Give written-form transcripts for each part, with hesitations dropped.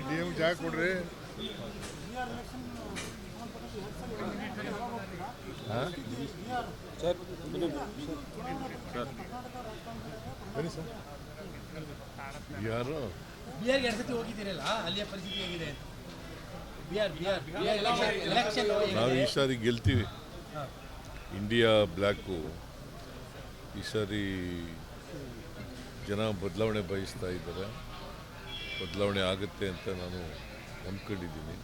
D M ಜಾಗ ಕೊಡ್ರಿ. Sir ಬನ್ನಿ ಸರ್. ಯಾರು ಬಿಹಾರ್ಗೆ ಎರಡು ಸತಿ ಹೋಗಿದ್ದೀರಲ್ಲ, ಅಲ್ಲಿಯ ಪರಿಸ್ಥಿತಿ ಹೇಗಿದೆ? ಬಿಹಾರ್ ಎಲೆಕ್ಷನ್ ನಾವು ಈ ಸಾರಿ ಗೆಲ್ತೀವಿ. ಇಂಡಿಯಾ ಬ್ಲ್ಯಾಕು ಈ ಸಾರಿ ಜನ ಬದಲಾವಣೆ ಬಯಸ್ತಾ ಇದ್ದಾರೆ. ಬದಲಾವಣೆ ಆಗುತ್ತೆ ಅಂತ ನಾನು ನಂಬ್ಕೊಂಡಿದ್ದೀನಿ.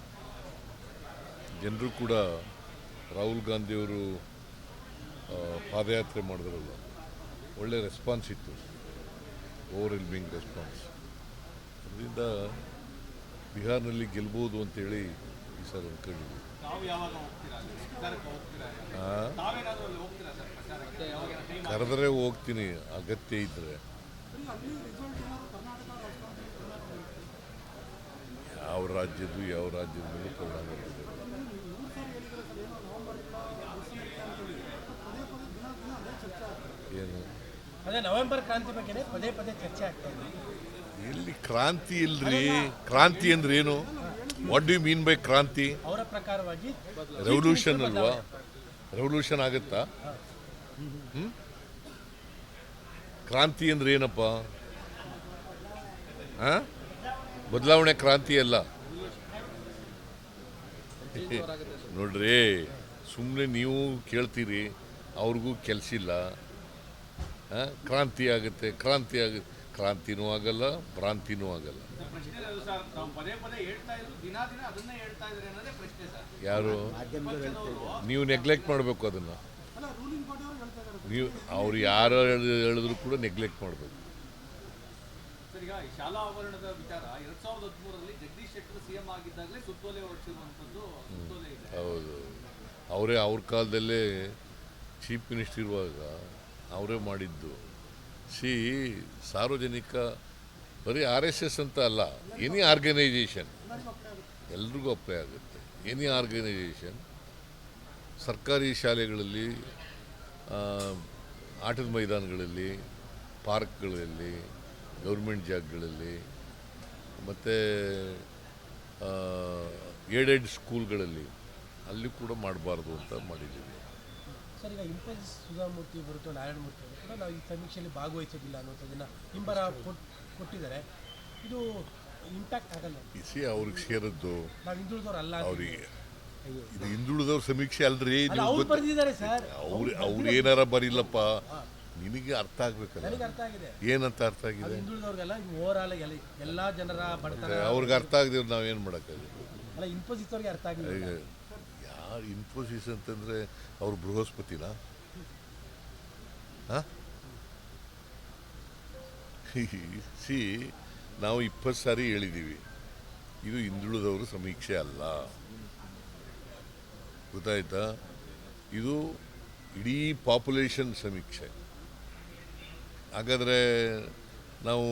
ಜನರು ಕೂಡ ರಾಹುಲ್ ಗಾಂಧಿಯವರು ಪಾದಯಾತ್ರೆ ಮಾಡಿದ್ರಲ್ಲ, ಒಳ್ಳೆ ರೆಸ್ಪಾನ್ಸ್ ಇತ್ತು, ಓವರ್ವೆಲ್ಮಿಂಗ್ ರೆಸ್ಪಾನ್ಸ್. ಅದರಿಂದ ಬಿಹಾರ್ನಲ್ಲಿ ಗೆಲ್ಬೋದು ಅಂತೇಳಿ ಈ ಸಲ ಅಂದ್ಕೊಂಡಿದ್ದೀವಿ. ಕರೆದರೆ ಹೋಗ್ತೀನಿ ಅಗತ್ಯ ಇದ್ದರೆ. ಯಾವ ರಾಜ್ಯದ ಮೇಲೆ ಪರಿಣಾಮ ಬೀರುತ್ತೆ. ಏನು ಅದೇ ನವೆಂಬರ್ ಕ್ರಾಂತಿ ಬಗ್ಗೆ ಪದೇ ಪದೇ ಚರ್ಚೆ ಆಗ್ತಾ ಇದೆ. ಎಲ್ಲಿ ಕ್ರಾಂತಿ ಇಲ್ರಿ? ಕ್ರಾಂತಿ ಅಂದ್ರೆ ಏನು? What do you mean by ಕ್ರಾಂತಿ? ಅವರ ಪ್ರಕಾರವಾಗಿ ರೆವಲ್ಯೂಷನ್ ಅಲ್ವಾ? ರೆವಲ್ಯೂಷನ್ ಆಗುತ್ತಾ? ಕ್ರಾಂತಿ ಅಂದ್ರೆ ಏನಪ್ಪ? ಬದಲಾವಣೆ ಕ್ರಾಂತಿ ಅಲ್ಲ ನೋಡ್ರಿ. ಸುಮ್ಮನೆ ನೀವು ಕೇಳ್ತೀರಿ, ಅವ್ರಿಗೂ ಕೆಲಸ ಇಲ್ಲ. ಕ್ರಾಂತಿ ಆಗುತ್ತೆ. ಕ್ರಾಂತಿನೂ ಆಗಲ್ಲ, ಭ್ರಾಂತಿನೂ ಆಗಲ್ಲ. ಯಾರು? ನೀವು ನೆಗ್ಲೆಕ್ಟ್ ಮಾಡಬೇಕು ಅದನ್ನು. ನೀವು ಅವ್ರು ಯಾರು ಹೇಳಿದ್ರು ಕೂಡ ನೆಗ್ಲೆಕ್ಟ್ ಮಾಡಬೇಕು. ಈಗ ಶಾಲಾ ಆವರಣದ ವಿಚಾರ 2013ರಲ್ಲಿ ಜಗದೀಶ್ ಶೆಟ್ಟರ್ ಸಿಎಂ ಆಗಿದ್ದಾಗಲೇ ಸುತ್ತೋಲೆ ಹೊರಡಿಸಿರುವಂಥದ್ದು ಸುತ್ತೋಲೆ ಇದೆ. ಹೌದು, ಅವರೇ ಅವ್ರ ಕಾಲದಲ್ಲೇ ಚೀಫ್ ಮಿನಿಸ್ಟರ್ ಇರುವಾಗ ಅವರೇ ಮಾಡಿದ್ದು. ಸಾರ್ವಜನಿಕ ಬರೀ RSS ಅಂತ ಅಲ್ಲ, ಎನಿ ಆರ್ಗನೈಜೇಷನ್ ಎಲ್ರಿಗೂ ಅಪ್ಲೈ ಆಗುತ್ತೆ. ಎನಿ ಆರ್ಗನೈಜೇಷನ್ ಸರ್ಕಾರಿ ಶಾಲೆಗಳಲ್ಲಿ, ಆಟದ ಮೈದಾನಗಳಲ್ಲಿ, ಪಾರ್ಕ್ಗಳಲ್ಲಿ, ಗೌರ್ಮೆಂಟ್ ಜಾಗಗಳಲ್ಲಿ, ಮತ್ತು ಏಡೆಡ್ ಸ್ಕೂಲ್ಗಳಲ್ಲಿ ಅಲ್ಲಿ ಕೂಡ ಮಾಡಬಾರ್ದು ಅಂತ ಮಾಡಿದ್ದೀವಿ. ಸರ್, ಈಗ ಇಂಪೆನ್ಸ್ ಸುಧಾಮೂರ್ತಿ ಹೊರತು ನಾರಾಯಣಮೂರ್ತಿ ಅವರು ಕೂಡ ನಾವು ಈ ಸಮೀಕ್ಷೆಯಲ್ಲಿ ಭಾಗವಹಿಸೋದಿಲ್ಲ ಅನ್ನೋದನ್ನ ಹಿಂಬರ ಕೊಟ್ಟಿದ್ದಾರೆ. ಇದು ಇಂಪ್ಯಾಕ್ಟ್ ಆಗಲ್ಲ? ಅವ್ರಿಗೆ ಸೇರದ್ದು ನಾವು ಹಿಂದುಳಿದವ್ರು ಅಲ್ಲ. ಅವರಿಗೆ ಇದು ಹಿಂದುಳಿದವ್ರ ಸಮೀಕ್ಷೆ ಅಲ್ರಿ. ಬರ್ದಿದ್ದಾರೆ ಸರ್. ಅವ್ರು ಏನಾರ ಬರಿಲ್ಲಪ್ಪ, ನಿನಗೆ ಅರ್ಥ ಆಗ್ಬೇಕಲ್ಲ. ನನಗೆ ಅರ್ಥ ಆಗಿದೆ. ಏನಂತ ಅರ್ಥ ಆಗಿದೆ? ಹಿಂದುಳಿದವ್ರಿಗೆಲ್ಲ ಓವರ್ ಆಲ್ ಎಲ್ಲ ಜನರ ಬಡತನ ಅವ್ರಿಗೆ ಅರ್ಥ ಆಗದಿವ್ರು ನಾವೇನು ಮಾಡೋಕ್ಕಾಗುತ್ತೆ? ಅಲ್ಲ, ಇನ್ಫೋಸಿಸ್ ಅವ್ರಿಗೆ ಅರ್ಥ ಆಗಿದೆ. ಯಾರು ಇನ್ಫೋಸಿಸ್ ಅಂತಂದ್ರೆ ಅವ್ರು ಬೃಹಸ್ಪತಿನ? ನಾವು 20 ಸಾರಿ ಹೇಳಿದ್ದೀವಿ, ಇದು ಹಿಂದುಳಿದವರು ಸಮೀಕ್ಷೆ ಅಲ್ಲ. ಗೊತ್ತಾಯ್ತಾ? ಇದು ಇಡೀ ಪಾಪ್ಯುಲೇಷನ್ ಸಮೀಕ್ಷೆ. ಹಾಗಾದರೆ ನಾವು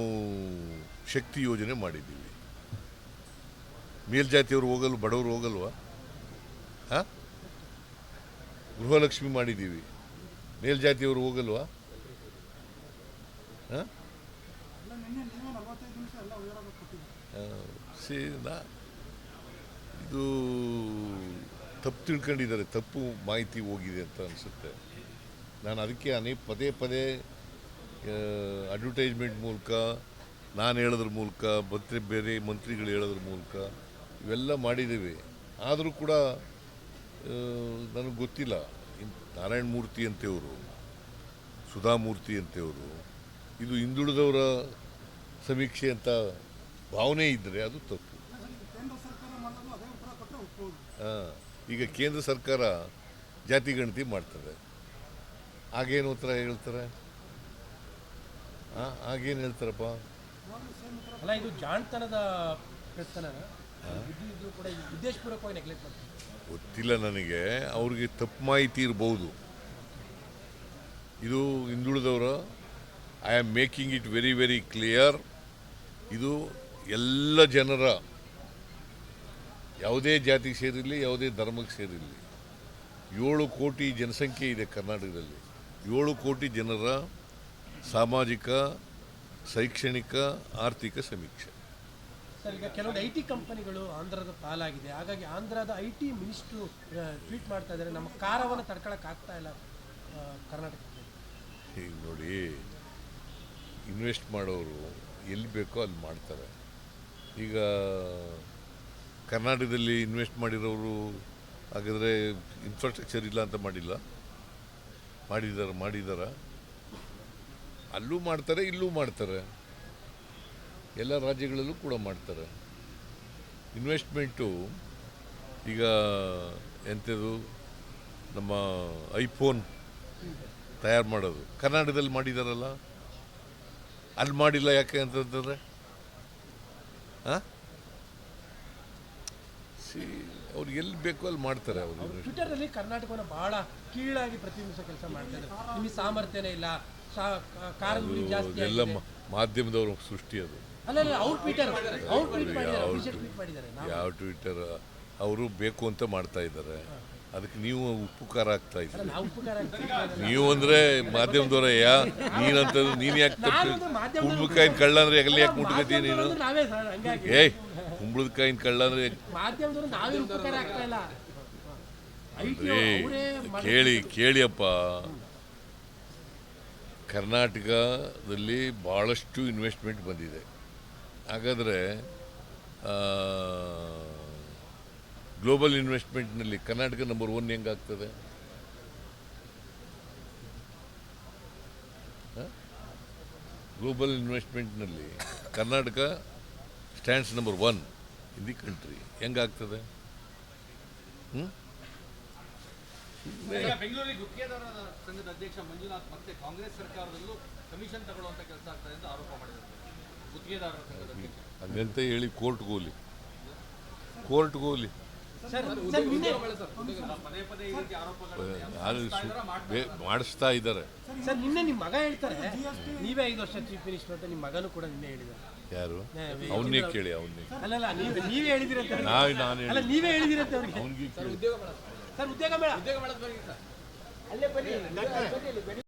ಶಕ್ತಿ ಯೋಜನೆ ಮಾಡಿದ್ದೀವಿ. ಮೇಲ್ಜಾತಿಯವರು ಹೋಗಲು, ಬಡವರು ಹೋಗಲ್ವಾ? ಗೃಹಲಕ್ಷ್ಮಿ ಮಾಡಿದ್ದೀವಿ, ಮೇಲ್ಜಾತಿಯವರು ಹೋಗಲ್ವಾ? ಇದು ತಪ್ಪು ತಿಳ್ಕೊಂಡಿದ್ದಾರೆ, ತಪ್ಪು ಮಾಹಿತಿ ಹೋಗಿದೆ ಅಂತ ಅನಿಸುತ್ತೆ. ನಾನು ಅದಕ್ಕೆ ಪದೇ ಪದೇ ಅಡ್ವರ್ಟೈಸ್ಮೆಂಟ್ ಮೂಲಕ, ನಾನು ಹೇಳೋದ್ರ ಮೂಲಕ, ಮತ್ತು ಬೇರೆ ಮಂತ್ರಿಗಳು ಹೇಳೋದ್ರ ಮೂಲಕ ಇವೆಲ್ಲ ಮಾಡಿದ್ದೀವಿ. ಆದರೂ ಕೂಡ ನನಗೆ ಗೊತ್ತಿಲ್ಲ. ನಾರಾಯಣ ಮೂರ್ತಿ ಅಂತೇವರು, ಸುಧಾಮೂರ್ತಿ ಅಂತೇವರು ಇದು ಹಿಂದುಳಿದವರ ಸಮೀಕ್ಷೆ ಅಂತ ಭಾವನೆ ಇದ್ದರೆ ಅದು ತಪ್ಪು. ಈಗ ಕೇಂದ್ರ ಸರ್ಕಾರ ಜಾತಿ ಗಣತಿ ಮಾಡ್ತದೆ, ಆಗೇನು ಉತ್ತರ ಹೇಳ್ತಾರೆ? ಆಗೇನು ಹೇಳ್ತಾರಪ್ಪ? ಅಲ್ಲ, ಇದು ಜಾಣತನದ ಪ್ರಶ್ನೆ ಕೂಡ ಉದ್ದೇಶಪೂರ್ವಕವಾಗಿ ನೆಗ್ಲೆಕ್ಟ್ ಮಾಡ್ತಾರೆ. ಗೊತ್ತಿಲ್ಲ ನನಗೆ, ಅವ್ರಿಗೆ ತಪ್ಪು ಮಾಹಿತಿ ಇರ್ಬೋದು. ಇದು ಹಿಂದುಳಿದವರ, I am making it very very clear. ಇದು ಎಲ್ಲ ಜನರ, ಯಾವುದೇ ಜಾತಿಗೆ ಸೇರಿರಲಿ, ಯಾವುದೇ ಧರ್ಮಕ್ಕೆ ಸೇರಿರಲಿ, 7 ಕೋಟಿ ಜನಸಂಖ್ಯೆ ಇದೆ ಕರ್ನಾಟಕದಲ್ಲಿ. 7 ಕೋಟಿ ಜನರ ಸಾಮಾಜಿಕ ಶೈಕ್ಷಣಿಕ ಆರ್ಥಿಕ ಸಮೀಕ್ಷೆ. ಸರ್, ಈಗ ಕೆಲವೊಂದು ಐ ಟಿ ಕಂಪನಿಗಳು ಆಂಧ್ರದ ಪಾಲಾಗಿದೆ. ಹಾಗಾಗಿ ಆಂಧ್ರದ ಐ ಟಿ ಮಿನಿಸ್ಟ್ರು ಟ್ವೀಟ್ ಮಾಡ್ತಾ ಇದ್ದಾರೆ, ನಮ್ಮ ಕಾರವನ್ನು ತಡ್ಕೊಳಕ್ಕೆ ಆಗ್ತಾ ಇಲ್ಲ ಕರ್ನಾಟಕಕ್ಕೆ. ಈಗ ನೋಡಿ, ಇನ್ವೆಸ್ಟ್ ಮಾಡೋರು ಎಲ್ಲಿ ಬೇಕೋ ಅಲ್ಲಿ ಮಾಡ್ತಾರೆ. ಈಗ ಕರ್ನಾಟಕದಲ್ಲಿ ಇನ್ವೆಸ್ಟ್ ಮಾಡಿರೋರು ಹಾಗಾದರೆ ಇನ್ಫ್ರಾಸ್ಟ್ರಕ್ಚರ್ ಇಲ್ಲ ಅಂತ ಮಾಡಿದಾರ ಅಲ್ಲೂ ಮಾಡ್ತಾರೆ, ಇಲ್ಲೂ ಮಾಡ್ತಾರೆ, ಎಲ್ಲ ರಾಜ್ಯಗಳಲ್ಲೂ ಕೂಡ ಮಾಡ್ತಾರೆ. ಇನ್ವೆಸ್ಟ್ಮೆಂಟು ಈಗ ಎಂಥದ್ದು, ನಮ್ಮ ಐಫೋನ್ ತಯಾರು ಮಾಡೋದು ಕರ್ನಾಟಕದಲ್ಲಿ ಮಾಡಿದಾರಲ್ಲ, ಅಲ್ಲಿ ಮಾಡಿಲ್ಲ ಯಾಕೆ ಅಂತಂದರೆ ಅವ್ರಿಗೆ ಎಲ್ಲಿ ಬೇಕೋ ಅಲ್ಲಿ ಮಾಡ್ತಾರೆ ಅವರು. ಟ್ವಿಟರ್ನಲ್ಲಿ ಕರ್ನಾಟಕವನ್ನು ಬಹಳ ಕೀಳಾಗಿ ಪ್ರತಿಬಿಂಬಿಸೋ ಕೆಲಸ ಮಾಡ್ತಾ ಇದ್ದಾರೆ. ನಿಮಗೆ ಸಾಮರ್ಥ್ಯನೇ ಇಲ್ಲ, ಕಾರಲ್ಲಿ ಜಾಸ್ತಿ ಎಲ್ಲ ಮಾಧ್ಯಮದವ್ರ ಸೃಷ್ಟಿ ಅದು. ಅಲ್ಲ, ಅವ್ರು ಟ್ವೀಟ್ ಮಾಡಿದ್ದಾರೆ. ಯಾವ ಟ್ವಿಟರ್ ಅವರು ಬೇಕು ಅಂತ ಮಾಡ್ತಾ ಇದ್ದಾರೆ, ಅದಕ್ಕೆ ನೀವು ಉಪ್ಪು ಖಾರ ಹಾಕ್ತಾ ಇದ್ದೀರಿ. ನೀವು ಅಂದರೆ ಮಾಧ್ಯಮದವರ ನೀನು ಯಾಕೆ ಕುಂಬಳಕಾಯಿನ ಕಳ್ಳ ಅಂದರೆ ಎಲ್ಲಿ ಯಾಕೆ ಮುಟ್ಕತ್ತೀಯ ನೀನು? ಏಯ್, ಕುಂಬಳಕಾಯಿನ ಕಳ್ಳ ಅಂದರೆ ಕೇಳಿಯಪ್ಪ, ಕರ್ನಾಟಕದಲ್ಲಿ ಭಾಳಷ್ಟು ಇನ್ವೆಸ್ಟ್ಮೆಂಟ್ ಬಂದಿದೆ. ಹಾಗಾದರೆ ಗ್ಲೋಬಲ್ ಇನ್ವೆಸ್ಟ್ಮೆಂಟ್ನಲ್ಲಿ ಕರ್ನಾಟಕ ನಂಬರ್ 1 ಹೆಂಗಾಗ್ತದೆ? ಗ್ಲೋಬಲ್ ಇನ್ವೆಸ್ಟ್ಮೆಂಟ್ನಲ್ಲಿ Karnataka stands number 1 in the country, ಹೆಂಗಾಗ್ತದೆ? ಬೆಂಗಳೂರಿಗೆ ಗುತ್ತಿಗೆದಾರರ ಸಂಘದ ಅಧ್ಯಕ್ಷ ಮಂಜುನಾಥ್ ಮತ್ತೆ ಕಾಂಗ್ರೆಸ್ ಸರ್ಕಾರದಲ್ಲೂ ಕಮಿಷನ್ ತಗೊಳ್ಳುವಂತ ಕೆಲಸ ಆಗ್ತದೆ ಅಂತ ಆರೋಪ ಮಾಡಿದ್ದಾರೆ. ಗುತ್ತಿಗೆದಾರರ ಸಂಘದ ಅಧ್ಯಕ್ಷ ಹಂಗಂತ ಹೇಳಿ ಕೋರ್ಟ್ಗೆ ಹೋಗ್ಲಿ. ಪದೇ ಪದೇ ಈ ರೀತಿ ಮಾಡಿಸ್ತಾ ಇದ್ದಾರೆ. ಸರ್, ನಿನ್ನೆ ನಿಮ್ಮ ಮಗ ಹೇಳ್ತಾರೆ ನೀವೇ 5 ವರ್ಷ ಚೀಫ್ ಮಿನಿಸ್ಟರ್ ಅಂತ. ನಿಮ್ಮ ಮಗನೂ ಕೂಡ ನಿನ್ನೆ ಹೇಳಿದ್ದಾರೆ. ಯಾರು? ಅವನ್ನೇ ಕೇಳಿ. ಅವನ್ನೇ ಅಲ್ಲ, ನೀವೇ ಹೇಳಿದಿರಂತ. ನೀವೇ ಹೇಳಿದಿರಂತ ಅವ್ರಿಗೆ. ಅವನಿಗೆ ಸರ್, ಉದ್ಯೋಗ ಮೇಳ ಅಲ್ಲೇ ಬನ್ನಿ.